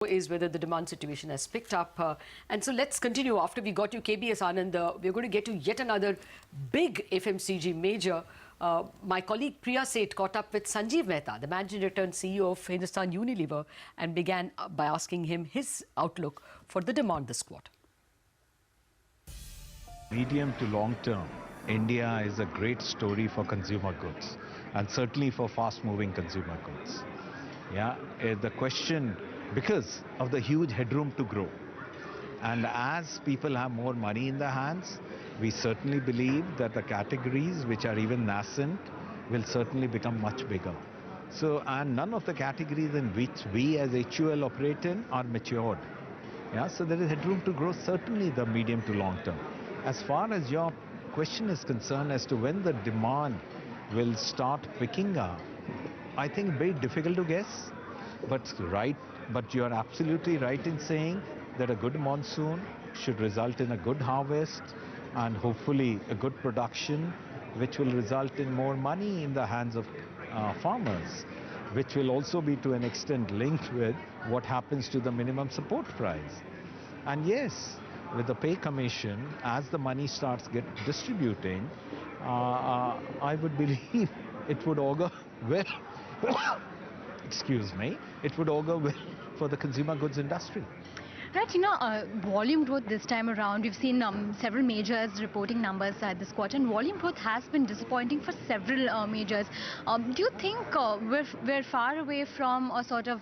is whether the demand situation has picked up. And so let's continue. After we got you KBS Anand, we're going to get to yet another big FMCG major. My colleague Priya Sheth caught up with Sanjiv Mehta, the Managing Director and CEO of Hindustan Unilever, and began by asking him his outlook for the demand this quarter. Medium to long term, India is a great story for consumer goods, and certainly for fast-moving consumer goods. The question, because of the huge headroom to grow, and as people have more money in their hands, we certainly believe that the categories which are even nascent will certainly become much bigger. So, and none of the categories in which we as HUL operate in are matured. So there is headroom to grow, certainly the medium to long term. As far as your question is concerned as to when the demand will start picking up, I think very difficult to guess, but you are absolutely right in saying that a good monsoon should result in a good harvest and hopefully a good production, which will result in more money in the hands of farmers, which will also be to an extent linked with what happens to the minimum support price. And yes, with the pay commission, as the money starts distributing, I would believe it would augur well, excuse me, it would augur well for the consumer goods industry. Right, volume growth this time around, we've seen several majors reporting numbers this quarter, and volume growth has been disappointing for several majors. Do you think we're far away from a sort of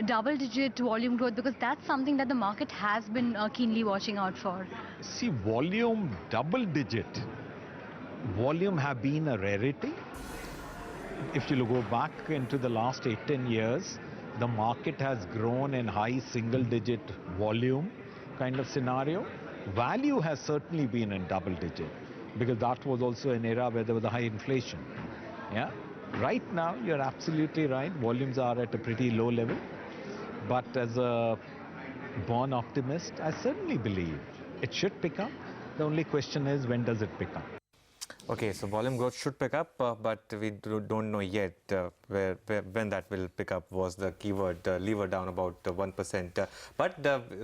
double-digit volume growth, because that's something that the market has been keenly watching out for? See, volume double-digit, volume have been a rarity. If you go back into the last 8-10 years, the market has grown in high single-digit volume kind of scenario. Value has certainly been in double-digit, because that was also an era where there was a high inflation. Right now, you're absolutely right. Volumes are at a pretty low level. But as a born optimist, I certainly believe it should pick up. The only question is, when does it pick up? Okay, so volume growth should pick up, but we don't know yet when that will pick up was the keyword. Lever down about 1%. But